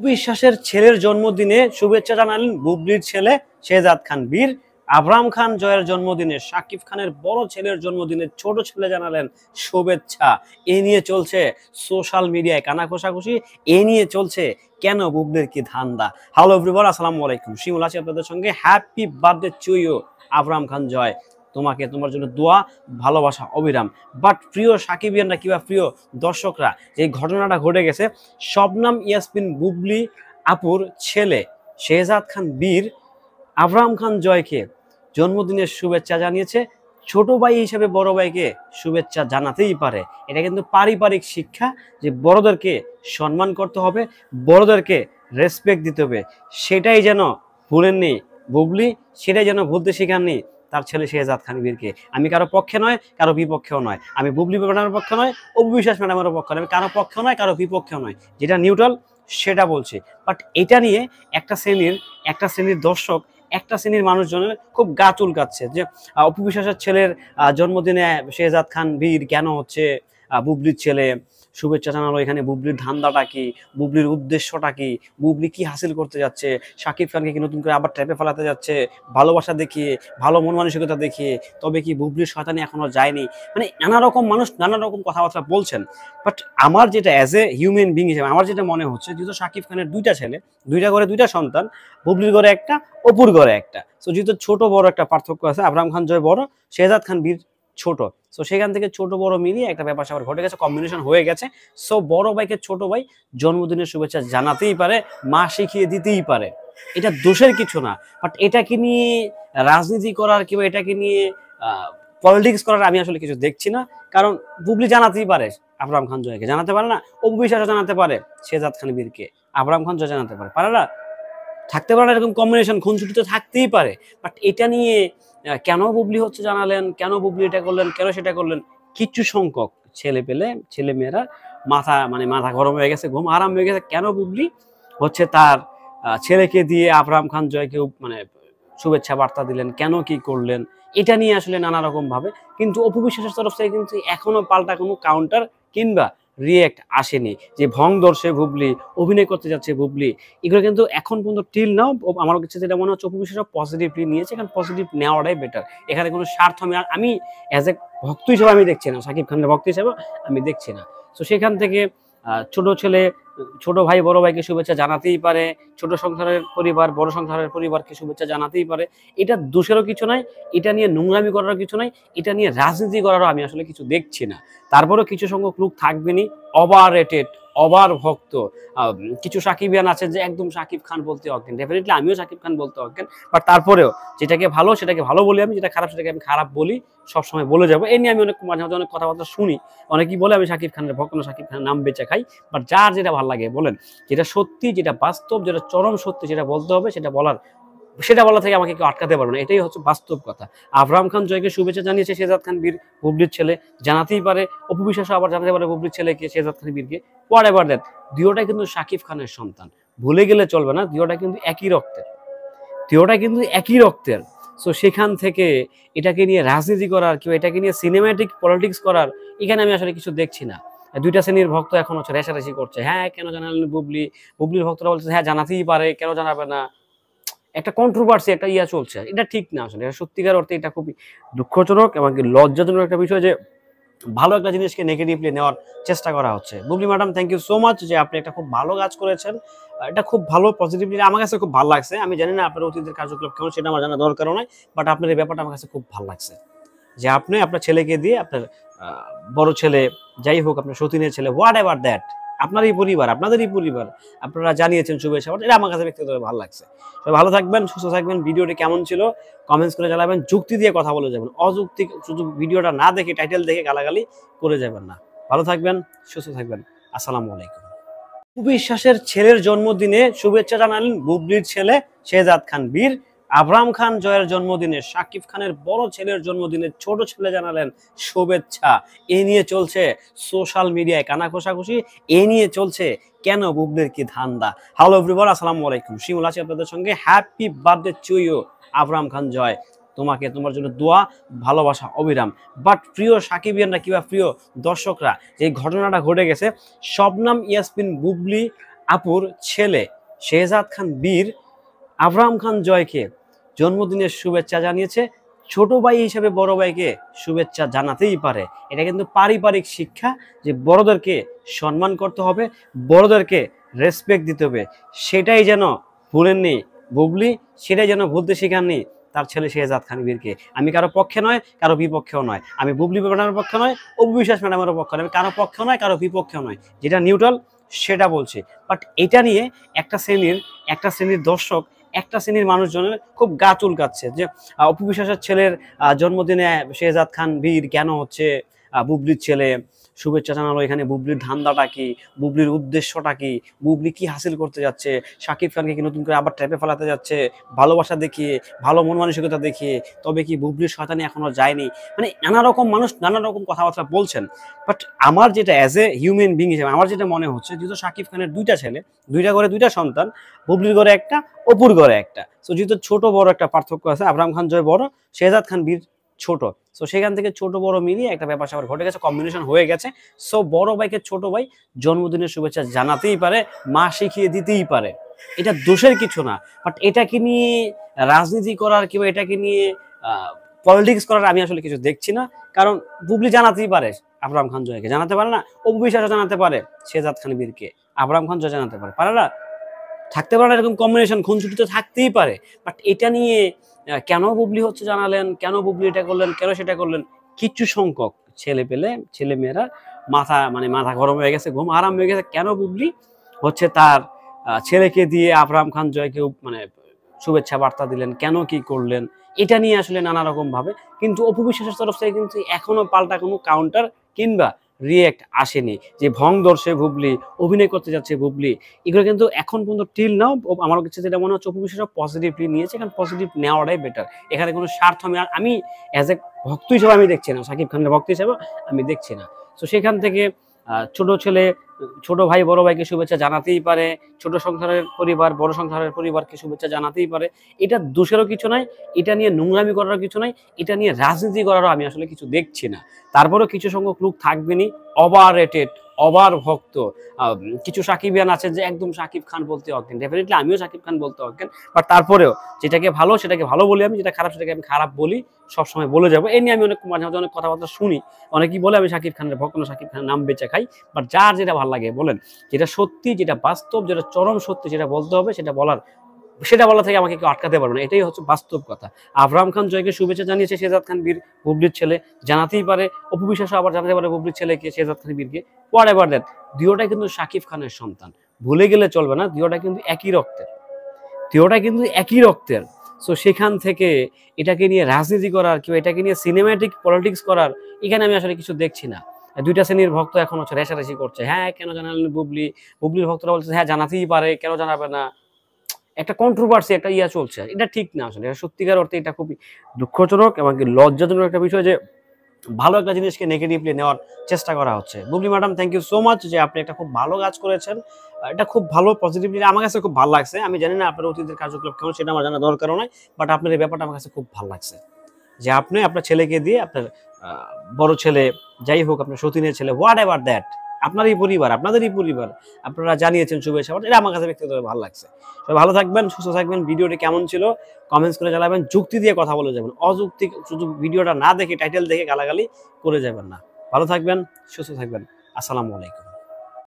বিশ্বাসের ছেলের জন্মদিনে শুভেচ্ছা জানালেন বুবলির ছেলে শেহজাদ খান বীর। আবরাম খান জয়ের জন্মদিনে শাকিব খানের বড় ছেলের জন্মদিনে ছোট ছেলে জানালেন শুভেচ্ছা। এ নিয়ে চলছে সোশ্যাল মিডিয়ায় কানা ঘোষাঘুষি। এ নিয়ে চলছে কেন বুবলির কি ধান্দা। হ্যালো এভরিওয়ান, আসসালামু আলাইকুম। শিমুল আছি আপনাদের সঙ্গে। Happy birthday to you Abram Khan Joy. তোমাকে, তোমার জন্য দোয়া, ভালোবাসা অবিরাম। বাট প্রিয় সাকিবিয়ানরা কিংবা প্রিয় দর্শকরা, যে ঘটনাটা ঘটে গেছে, শবনম ইয়াসমিন বুবলি আপুর ছেলে শেহজাদ খান বীর আবরাম খান জয়কে জন্মদিনের শুভেচ্ছা জানিয়েছে। ছোট ভাই হিসেবে বড় ভাইকে শুভেচ্ছা জানাতেই পারে। এটা কিন্তু পারিবারিক শিক্ষা, যে বড়দেরকে সম্মান করতে হবে, বড়দেরকে রেসপেক্ট দিতে হবে। সেটাই যেন ভুলেননি বুবলি, সেটাই যেন ভুলতে শেখাননি তার ছেলে শেহজাদ খান বীরকে। আমি কারো পক্ষে নয়, কারো বিপক্ষেও নয়। আমি বুবলি ম্যাডামের পক্ষে নয়, অপু বিশ্বাস ম্যাডামের পক্ষে নয়। আমি কারো পক্ষে নয়, কারো বিপক্ষেও নয়। যেটা নিউট্রাল সেটা বলছি। বাট এটা নিয়ে একটা শ্রেণীর দর্শক, একটা শ্রেণীর মানুষজনের খুব গা চুলকাচ্ছে যে অপু বিশ্বাসের ছেলের জন্মদিনে শেহজাদ খান বীর কেন হচ্ছে বুবলির ছেলে শুভেচ্ছা জানালো। এখানে বুবলির ধান্দাটা কি, বুবলির উদ্দেশ্যটা কি, বুবলি কি হাসিল করতে যাচ্ছে, শাকিব খানকে কি নতুন করে আবার ট্র্যাপে ফেলাতে যাচ্ছে ভালোবাসা দেখিয়ে, ভালো মন মানসিকতা দেখিয়ে? তবে কি বুবলির শয়তানি এখনো যায়নি? মানে নানা রকম মানুষ নানা রকম কথাবার্তা বলছেন। বাট আমার যেটা অ্যাজ এ হিউম্যান বিং হিসেবে আমার যেটা মনে হচ্ছে, যেহেতু শাকিব খানের দুইটা ছেলে, দুইটা ঘরে দুইটা সন্তান, বুবলির ঘরে একটা, অপুর ঘরে একটা। সো যেহেতু ছোট বড় একটা পার্থক্য আছে, আবরাম খান জয় বড়, শেহজাদ খান বীর ছোট। সো সেখান থেকে ছোট বড় মিলিয়ে একটা ব্যাপার স্যাপার ঘটে গেছে, কম্বিনেশন হয়ে গেছে। সো বড় ভাইকে ছোট ভাই জন্মদিনের শুভেচ্ছা জানাতেই পারে, মা শিখিয়ে দিতেই পারে। এটা দোষের কিছু না। বাট এটাকে নিয়ে রাজনীতি করার কিংবা এটাকে নিয়ে পলিটিক্স করার আমি আসলে কিছু দেখছি না। কারণ বুবলি জানাতেই পারে আবরাম খান জয়কে, জানাতে পারে না? অপু বিশ্বাসও জানাতে পারে শেহজাদ খান বীরকে, আবরাম খান জয় জানাতে পারে, পারে না? থাকতে পারে না এরকম কম্বিনেশন, খুনসুটি তো থাকতেই পারে। বাট এটা নিয়ে কেন বুবলি হচ্ছে জানালেন, কেন বুবলি এটা করলেন, কেন সেটা করলেন, কিছু সংখ্যক ছেলে মেয়েরা মাথা গরম হয়ে গেছে, ঘুম আরাম হয়ে গেছে। কেন বুবলি হচ্ছে তার ছেলেকে দিয়ে আবরাম খান জয়কেও শুভেচ্ছা বার্তা দিলেন, কেন কি করলেন, এটা নিয়ে আসলে নানা রকম ভাবে। কিন্তু অপু বিশ্বাসের তরফ থেকে কিন্তু এখনো পাল্টা কোনো কাউন্টার কিংবা রিয়েক্ট আসেনি। যে ভং ধরছে বুবলি, অভিনয় করতে যাচ্ছে বুবলি, এগুলো কিন্তু এখন পর্যন্ত টিল নাও আমার কাছে যেটা মনে হচ্ছে, অপু বিশ্বাস পজিটিভলি নিয়েছে। কারণ পজিটিভ নেওয়াটাই বেটার। এখানে কোনো স্বার্থ আমি অ্যাজ এ ভক্ত হিসেবে আমি দেখছি না, শাকিব খানের ভক্ত হিসেবে আমি দেখছি না। তো সেখান থেকে ছোট ভাই বড় ভাইকে শুভেচ্ছা জানাতেই পারে, ছোট সংসারের পরিবার বড় সংসারের পরিবারকে শুভেচ্ছা জানাতেই পারে। এটা দোষেরও কিছু নাই, এটা নিয়ে নোংরামি করারও কিছু নাই, এটা নিয়ে রাজনীতি করারও আমি আসলে কিছু দেখছি না। তারপরেও কিছু সংখ্যক লোক থাকবেনি ওভার রেটেড, ওভার ভক্ত। কিছু সাকিবিয়ান আছে যে একদম শাকিব খান বলতে অজ্ঞান। ডেফিনেটলি আমিও শাকিব খান বলতে অজ্ঞান। বাট তারপরেও যেটাকে ভালো সেটাকে ভালো বলি আমি, যেটা খারাপ সেটাকে আমি খারাপ বলি, সবসময় বলে যাবো। এই নিয়ে আমি মাঝে মাঝে অনেক কথাবার্তা শুনি। অনেকেই বলে আমি শাকিব খানের ভক্ত না, শাকিব খানের নাম বেচে খাই। বাট যার যেটা ভালো লাগে বলেন, যেটা সত্যি, যেটা বাস্তব, যেটা চরম সত্যি, যেটা বলতে হবে সেটা বলা থেকে আমাকে কেউ আটকাতে পারবে না। এটাই হচ্ছে বাস্তব কথা। আবরাম খান জয়কে শুভেচ্ছা জানিয়েছে শেহজাদ খান বীর, বুবলির ছেলে, জানাতেই পারে। অপু বিশ্বাসও আবার জানাতে পারে বুবলির ছেলেকে, শেহজাদ খান বীরকে। হোয়াট এভার দ্যাট, দুটোটাই কিন্তু শাকিব খানের সন্তান, ভুলে গেলে চলবে না। দুটোটা কিন্তু একই রক্তের। সো সেখান থেকে এটাকে নিয়ে রাজনীতি করার, কেউ এটাকে নিয়ে সিনেম্যাটিক পলিটিক্স করার, এখানে আমি আসলে কিছু দেখছি না। দুইটা শ্রেণীর ভক্ত এখন হচ্ছে রেষারেষি করছে, হ্যাঁ কেন জানালেন বুবলির ভক্তরা বলছে হ্যাঁ জানাতেই পারে, কেন জানাবে না। একটা কন্ট্রোভার্সি, একটা চলছে। এটা ঠিক না আসলে, সত্যিকার অর্থে এটা খুবই দুঃখজনক এবং লজ্জাজনক একটা বিষয় যে ভালো একটা জিনিসকে নেগেটিভলি নেওয়ার চেষ্টা করা হচ্ছে। Bubli madam, thank you so much যে আপনি একটা খুব ভালো কাজ করেছেন। এটা খুব ভালো, পজিটিভলি আমার কাছে খুব ভালো লাগছে। আমি জানি না আপনার অতীতের কার্যকলাপ কেমন, সেটা আমার জানা দরকারও নাই। বাট আপনার এই ব্যাপারটা আমার কাছে খুব ভালো লাগছে, যে আপনি আপনার ছেলেকে দিয়ে, আপনার বড় ছেলে যাই হোক, আপনার সতীনের ছেলে, হোয়াট এভার দ্যাট, আপনারই পরিবার, আপনাদেরই পরিবার, আপনারা জানিয়েছেন শুভেচ্ছা। এটা আমার কাছে ব্যক্তিগতভাবে ভালো লাগছে। সবাই ভালো থাকবেন, সুস্থ থাকবেন। ভিডিওটি কেমন ছিল কমেন্টস করে জানাবেন, যুক্তি দিয়ে কথা বলে যাবেন, অযৌক্তিক শুধু ভিডিওটা না দেখে, টাইটেল দেখে গালাগালি করে যাবেন না। ভালো থাকবেন, সুস্থ থাকবেন। আসসালামু আলাইকুম। বিশ্বাসের ছেলের জন্মদিনে শুভেচ্ছা জানালেন বুবলির ছেলে শেহজাদ খান বীর। আবরাম খান জয়ের জন্মদিনে শাকিব খানের বড় ছেলের জন্মদিনে ছোট ছেলে জানালেন শুভেচ্ছা। এ নিয়ে চলছে সোশ্যাল মিডিয়ায় কানা ঘোষাঘুষি। এ নিয়ে চলছে কেন বুবলির কি ধান্দা। হ্যালো এভরিওয়ান, আসসালামু আলাইকুম। শিমুল আছি আপনাদের সঙ্গে। Happy birthday to you Abram Khan Joy. তোমাকে, তোমার জন্য দোয়া, ভালোবাসা অবিরাম। বাট প্রিয় সাকিবিয়ানরা কিংবা প্রিয় দর্শকরা, যে ঘটনাটা ঘটে গেছে, শবনম ইয়াসমিন বুবলি আপুর ছেলে শেহজাদ খান বীর আবরাম খান জয়কে জন্মদিনের শুভেচ্ছা জানিয়েছে। ছোট ভাই হিসেবে বড় ভাইকে শুভেচ্ছা জানাতেই পারে। এটা কিন্তু পারিবারিক শিক্ষা যে বড়দেরকে সম্মান করতে হবে, বড়দেরকে রেসপেক্ট দিতে হবে। সেটাই যেন ভুলেননি বুবলি, সেটাই যেন ভুলতে শেখাননি তার ছেলে শেহজাদ খান বীরকে। আমি কারো পক্ষে নয়, কারো বিপক্ষেও নয়। আমি বুবলি ম্যাডামের পক্ষে নয়, অপু বিশ্বাস ম্যাডামের পক্ষে নয়। আমি কারো পক্ষেও নয়, কারো বিপক্ষেও নয়। যেটা নিউট্রাল সেটা বলছি। বাট এটা নিয়ে একটা শ্রেণীর দর্শক, একটা শ্রেণীর মানুষজনের খুব গা চুলকাচ্ছে যে অপু বিশ্বাসের ছেলের জন্মদিনে শেহজাদ খান বীর কেন হচ্ছে বুবলির ছেলে শুভেচ্ছা জানালো। এখানে বুবলির ধান্দাটা কি, বুবলির উদ্দেশ্যটা কি, বুবলি কি হাসিল করতে যাচ্ছে, শাকিব খানকে কি নতুন করে আবার ট্র্যাপে ফেলাতে যাচ্ছে ভালোবাসা দেখিয়ে, ভালো মন মানসিকতা দেখিয়ে? তবে কি বুবলির শয়তানি এখনো যায়নি? মানে নানা রকম মানুষ নানা রকম কথাবার্তা বলছেন। বাট আমার যেটা অ্যাজ এ হিউম্যান বিং হিসেবে আমার যেটা মনে হচ্ছে, যেহেতু শাকিব খানের দুইটা ছেলে, দুইটা ঘরে দুইটা সন্তান, বুবলির ঘরে একটা, অপুর ঘরে একটা, সো যেহেতু ছোট বড় একটা পার্থক্য আছে, আবরাম খান জয় বড়, শেহজাদ খান বীর ছোট, সো সেখান থেকে ছোট বড় মিলিয়ে একটা ব্যাপার স্যাপার ঘটে গেছে, কম্বিনেশন হয়ে গেছে। সো বড় ভাইকে ছোট ভাই জন্মদিনের শুভেচ্ছা জানাতেই পারে, মা শিখিয়ে দিতেই পারে, এটা দোষের কিছু না। বাট এটাকে নিয়ে রাজনীতি করার কিংবা এটাকে নিয়ে পলিটিক্স করার আমি আসলে কিছু দেখছি না। কারণ বুবলি জানাতেই পারে আবরাম খান জয়কে, জানাতে পারে না? অপু বিশ্বাসও জানাতে পারে শেহজাদ খান বীরকে, আবরাম খান জয় জানাতে পারে, পারে না? থাকতে পারে না এরকম কম্বিনেশন, খুনসুটি তো থাকতেই পারে। বাট এটা নিয়ে কেন বুবলি হচ্ছে জানালেন, কেন বুবলি এটা করলেন, কেন সেটা করলেন, কিছু সংখ্যক ছেলে মেয়েরা মাথা গরম হয়ে গেছে, ঘুম আরাম হয়ে গেছে। কেন বুবলি হচ্ছে তার ছেলেকে দিয়ে আবরাম খান জয়কে মানে শুভেচ্ছা বার্তা দিলেন, কেন কি করলেন, এটা নিয়ে আসলে নানা রকম ভাবে। কিন্তু অপু বিশ্বাসের তরফ থেকে কিন্তু এখনো পাল্টা কোনো কাউন্টার কিংবা রিয়েক্ট আসেনি। যে ভং ধরছে বুবলি, অভিনয় করতে যাচ্ছে বুবলি, এগুলো কিন্তু এখন পর্যন্ত টিল নাও আমার কাছে যেটা মনে হচ্ছে অপু বিশ্বাস পজিটিভলি নিয়েছে। কারণ পজিটিভ নেওয়াটাই বেটার। এখানে কোনো স্বার্থ আমি অ্যাজ এ ভক্ত হিসেবে আমি দেখছি না, শাকিব খানের ভক্ত হিসেবে আমি দেখছি না। তো সেখান থেকে ছোট ভাই বড় ভাইকে শুভেচ্ছা জানাতেই পারে, ছোট সংসারের পরিবার বড় সংসারের পরিবারকে শুভেচ্ছা জানাতেই পারে। এটা দোষেরও কিছু নাই, এটা নিয়ে নোংরামি করারও কিছু নাই, এটা নিয়ে রাজনীতি করারও আমি আসলে কিছু দেখছি না। তারপরেও কিছু সংখ্যক লোক থাকবেনি ওভার রেটেড, ওভার ভক্ত। কিছু সাকিবিয়ান আছে যে একদম শাকিব খান বলতে অজ্ঞান। ডেফিনেটলি আমিও শাকিব খান বলতে অজ্ঞান। বাট তারপরেও যেটাকে ভালো সেটাকে ভালো বলি আমি, যেটা খারাপ সেটাকে আমি খারাপ বলি, সবসময় বলে যাবো। এই নিয়ে আমি মাঝে মাঝে অনেক কথাবার্তা শুনি, অনেকেই বলে আমি শাকিব খানের ভক্ত না, শাকিব খানের নাম বেঁচে খাই। বাট যার যেটা ভালো লাগে বলেন, যেটা সত্যি, যেটা বাস্তব, যেটা চরম সত্যি, যেটা বলতে হবে সেটা বলা থেকে আমাকে কেউ আটকাতে পারবে না। এটাই হচ্ছে বাস্তব কথা। আবরাম খান জয়কে শুভেচ্ছা জানিয়েছে শেহজাদ খান বীর, বুবলির ছেলে, জানাতেই পারে। অপু বিশ্বাস আবার জানাতে পারে বুবলির ছেলেকে, শেহজাদ খান বীরকে। হোয়াটএভার দ্যাট, দুটোটাই কিন্তু শাকিব খানের সন্তান, ভুলে গেলে চলবে না। দুটোটা কিন্তু একই রক্তের। সো সেখান থেকে এটাকে নিয়ে রাজনীতি করার, কেউ এটাকে নিয়ে সিনেম্যাটিক পলিটিক্স করার, এখানে আমি আসলে কিছু দেখছি না। দুইটা শ্রেণীর ভক্ত এখন হচ্ছে রেশারেশি করছে, হ্যাঁ কেন জানালেন বুবলির ভক্তরা বলছে হ্যাঁ জানাতেই পারে, কেন জানাবে না। একটা কন্ট্রোভার্সি, একটা চলছে, এটা ঠিক না আসলে। এটা সত্যিকার অর্থে এটা খুবই দুঃখজনক এবং লজ্জাজনক একটা বিষয় যে ভালো একটা জিনিসকে নেগেটিভলি নেওয়ার চেষ্টা করা হচ্ছে। Bubli madam, thank you so much যে আপনি একটা খুব ভালো কাজ করেছেন। এটা খুব ভালো পজিটিভলি আমার কাছে খুব ভালো লাগছে। আমি জানি না আপনার অতীতের কার্যকলাপ কেমন, সেটা আমার জানা দরকারও নয়। বাট আপনার এই ব্যাপারটা আমার কাছে খুব ভালো লাগছে যে আপনি আপনার ছেলেকে দিয়ে, আপনার বড় ছেলে যাই হোক, আপনার সতীনের ছেলে, হোয়াট এভার দ্যাট, আপনারই পরিবার, আপনাদেরই পরিবার, আপনারা জানিয়েছেন শুভেচ্ছা। এটা আমার কাছে ব্যক্তিগতভাবে ভালো লাগছে। সবাই ভালো থাকবেন, সুস্থ থাকবেন। ভিডিওটি কেমন ছিল কমেন্টস করে জানাবেন, যুক্তি দিয়ে কথা বলে যাবেন, অযৌক্তিক শুধু ভিডিওটা না দেখে টাইটেল দেখে গালাগালি করে যাবেন না। ভালো থাকবেন, সুস্থ থাকবেন। আসসালামু আলাইকুম।